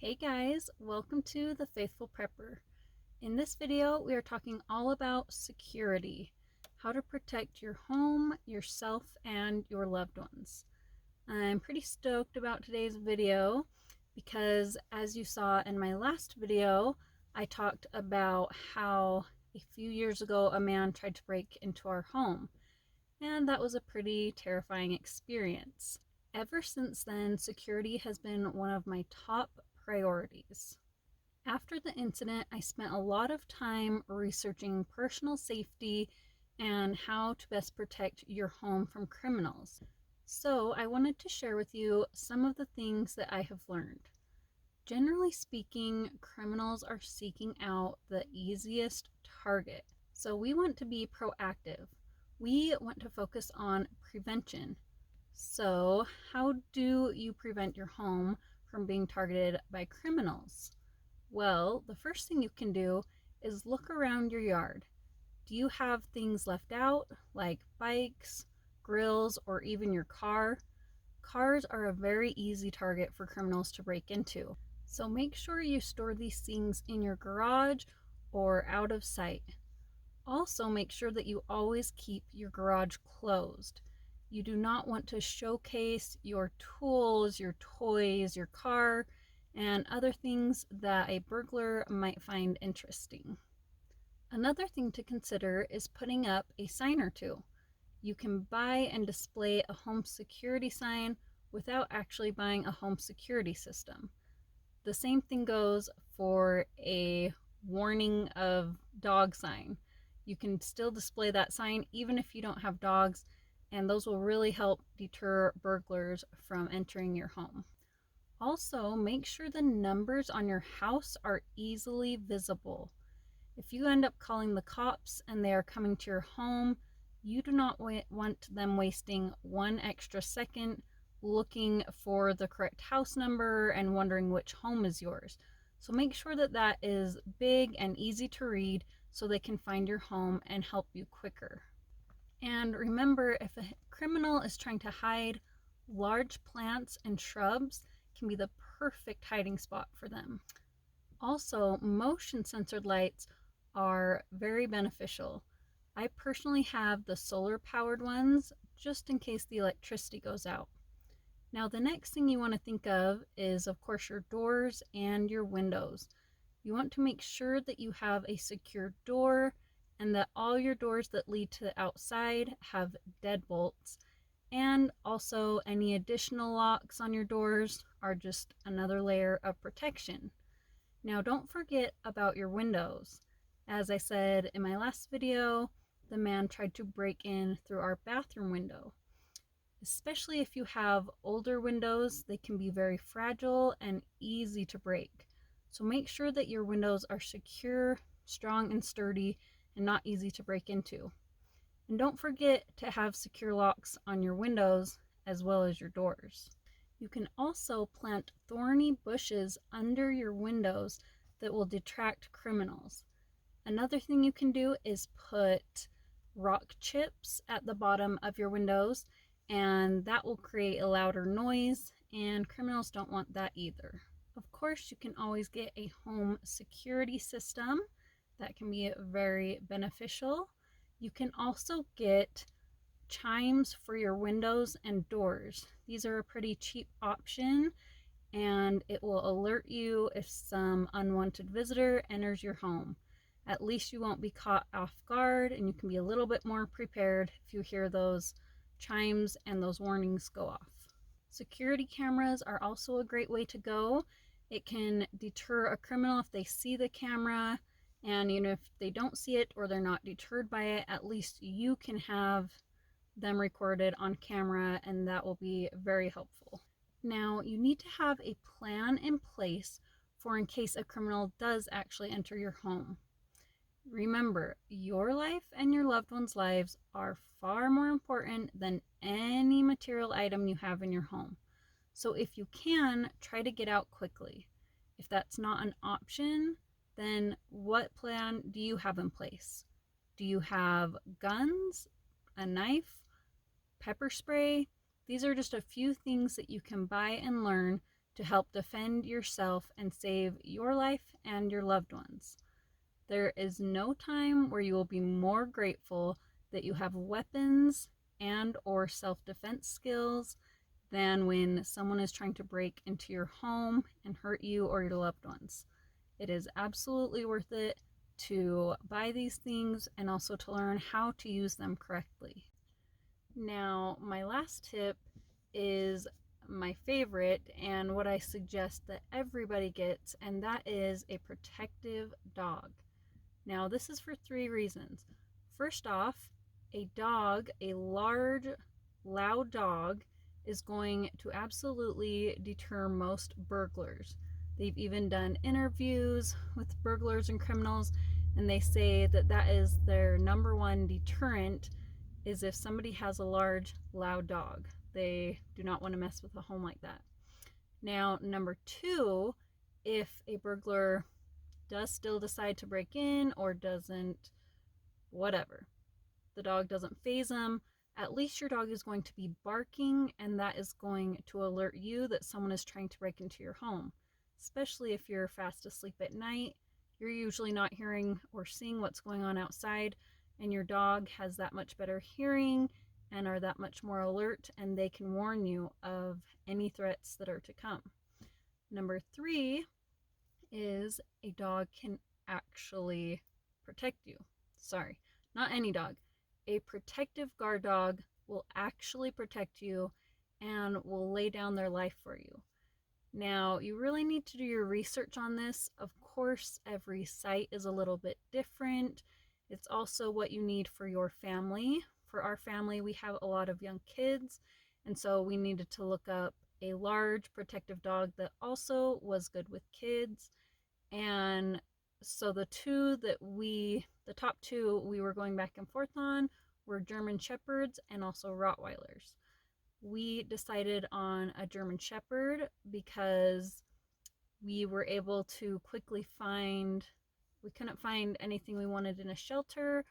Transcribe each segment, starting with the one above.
Hey guys, welcome to The Faithful Prepper. In this video, we are talking all about security, how to protect your home, yourself, and your loved ones. I'm pretty stoked about today's video because, as you saw in my last video, I talked about how a few years ago a man tried to break into our home, and that was a pretty terrifying experience. Ever since then, security has been one of my top priorities. After the incident, I spent a lot of time researching personal safety and how to best protect your home from criminals. So, I wanted to share with you some of the things that I have learned. Generally speaking, criminals are seeking out the easiest target. So, we want to be proactive. We want to focus on prevention. So, how do you prevent your home from being targeted by criminals? Well, the first thing you can do is look around your yard. Do you have things left out, like bikes, grills, or even your car? Cars are a very easy target for criminals to break into. So make sure you store these things in your garage or out of sight. Also, make sure that you always keep your garage closed. You do not want to showcase your tools, your toys, your car, and other things that a burglar might find interesting. Another thing to consider is putting up a sign or two. You can buy and display a home security sign without actually buying a home security system. The same thing goes for a warning of dog sign. You can still display that sign even if you don't have dogs, and those will really help deter burglars from entering your home. Also, make sure the numbers on your house are easily visible. If you end up calling the cops and they are coming to your home, you do not want them wasting one extra second looking for the correct house number and wondering which home is yours. So make sure that that is big and easy to read so they can find your home and help you quicker. And remember, if a criminal is trying to hide, large plants and shrubs can be the perfect hiding spot for them. Also, motion censored lights are very beneficial. I personally have the solar powered ones just in case the electricity goes out. Now, the next thing you want to think of course, your doors and your windows. You want to make sure that you have a secure door and that all your doors that lead to the outside have deadbolts. And also, any additional locks on your doors are just another layer of protection. Now, don't forget about your windows. As I said in my last video, the man tried to break in through our bathroom window. Especially if you have older windows, they can be very fragile and easy to break. So make sure that your windows are secure, strong, and sturdy, and not easy to break into. And don't forget to have secure locks on your windows as well as your doors. You can also plant thorny bushes under your windows that will detract criminals. Another thing you can do is put rock chips at the bottom of your windows, and that will create a louder noise, and criminals don't want that either. Of course, you can always get a home security system. That can be very beneficial. You can also get chimes for your windows and doors. These are a pretty cheap option, and it will alert you if some unwanted visitor enters your home. At least you won't be caught off guard, and you can be a little bit more prepared if you hear those chimes and those warnings go off. Security cameras are also a great way to go. It can deter a criminal if they see the camera, and if they don't see it or they're not deterred by it, at least you can have them recorded on camera, and that will be very helpful. Now, you need to have a plan in place for in case a criminal does actually enter your home. Remember, your life and your loved ones' lives are far more important than any material item you have in your home. So if you can, try to get out quickly. If that's not an option, then what plan do you have in place? Do you have guns, a knife, pepper spray? These are just a few things that you can buy and learn to help defend yourself and save your life and your loved ones. There is no time where you will be more grateful that you have weapons and or self-defense skills than when someone is trying to break into your home and hurt you or your loved ones. It is absolutely worth it to buy these things and also to learn how to use them correctly. Now, my last tip is my favorite and what I suggest that everybody gets, and that is a protective dog. Now, this is for 3 reasons. First off, a large, loud dog, is going to absolutely deter most burglars. They've even done interviews with burglars and criminals, and they say that that is their number one deterrent, is if somebody has a large, loud dog. They do not want to mess with a home like that. Now, number 2, if a burglar does still decide to break in or doesn't, whatever, the dog doesn't faze them, at least your dog is going to be barking, and that is going to alert you that someone is trying to break into your home. Especially if you're fast asleep at night, you're usually not hearing or seeing what's going on outside, and your dog has that much better hearing and are that much more alert, and they can warn you of any threats that are to come. Number 3 is a dog can actually protect you. Sorry, not any dog. A protective guard dog will actually protect you and will lay down their life for you. Now, you really need to do your research on this. Of course, every site is a little bit different. It's also what you need for your family. For our family, we have a lot of young kids, and so we needed to look up a large protective dog that also was good with kids. And so the top 2 we were going back and forth on were German Shepherds and also Rottweilers. We decided on a German Shepherd because we were able to quickly we couldn't find anything we wanted in a shelter,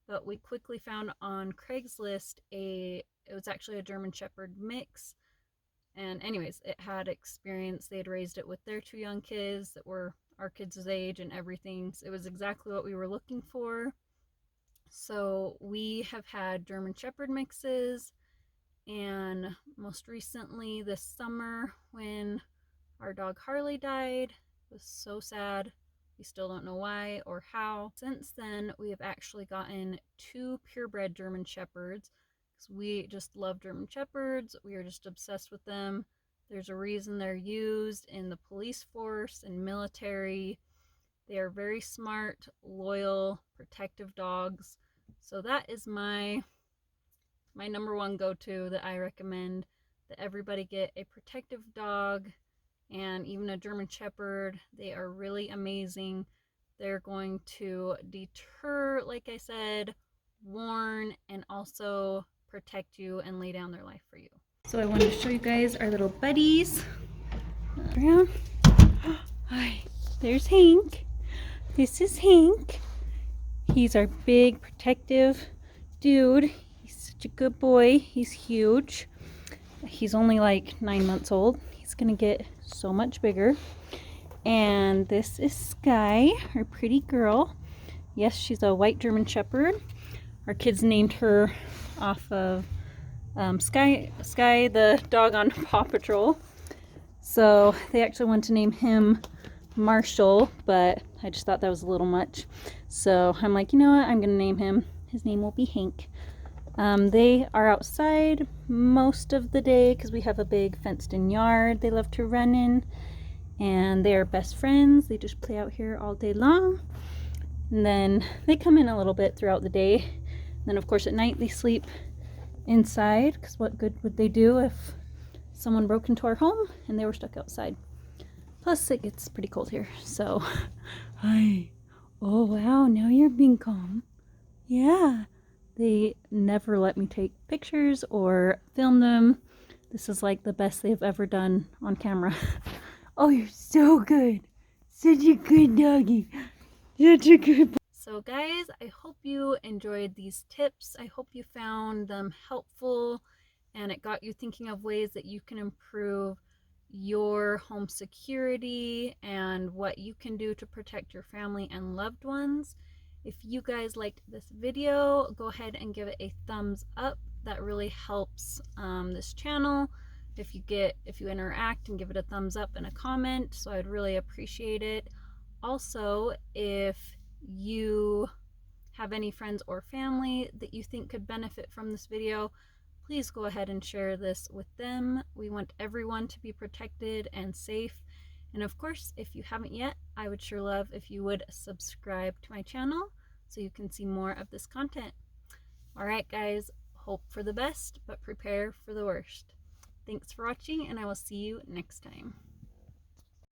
but we quickly found on Craigslist it was actually a German Shepherd mix. And anyways, it had experience. They had raised it with their 2 young kids that were our kids' age and everything. So it was exactly what we were looking for. So we have had German Shepherd mixes, and most recently this summer when our dog Harley died, it was so sad. We still don't know why or how. Since then, we have actually gotten 2 purebred German Shepherds because we just love German Shepherds. We are just obsessed with them. There's a reason they're used in the police force and military. They are very smart, loyal, protective dogs. So that is my number 1 go-to that I recommend, that everybody get a protective dog, and even a German Shepherd. They are really amazing. They're going to deter, like I said, warn, and also protect you and lay down their life for you. So I wanted to show you guys our little buddies. Hi, there's Hank. This is Hank. He's our big protective dude. He's such a good boy. He's huge. He's only like 9 months old. He's gonna get so much bigger. And this is Sky, our pretty girl. Yes, she's a white German Shepherd. Our kids named her off of Sky, the dog on Paw Patrol. So they actually wanted to name him Marshall, but I just thought that was a little much. So I'm like, you know what? I'm gonna name him. His name will be Hank. They are outside most of the day because we have a big fenced-in yard they love to run in, and they are best friends. They just play out here all day long, and then they come in a little bit throughout the day. And then of course at night they sleep inside, because what good would they do if someone broke into our home and they were stuck outside? Plus it gets pretty cold here. So hi. Oh wow, now you're being calm. Yeah, they never let me take pictures or film them. This is like the best they've ever done on camera. Oh, you're so good. Such a good doggy. Such a good boy. So guys, I hope you enjoyed these tips. I hope you found them helpful and it got you thinking of ways that you can improve your home security and what you can do to protect your family and loved ones. If you guys liked this video, go ahead and give it a thumbs up. That really helps this channel. If you interact and give it a thumbs up and a comment, so I'd really appreciate it. Also, if you have any friends or family that you think could benefit from this video, please go ahead and share this with them. We want everyone to be protected and safe. And of course, if you haven't yet, I would sure love if you would subscribe to my channel so you can see more of this content. All right, guys, hope for the best, but prepare for the worst. Thanks for watching, and I will see you next time.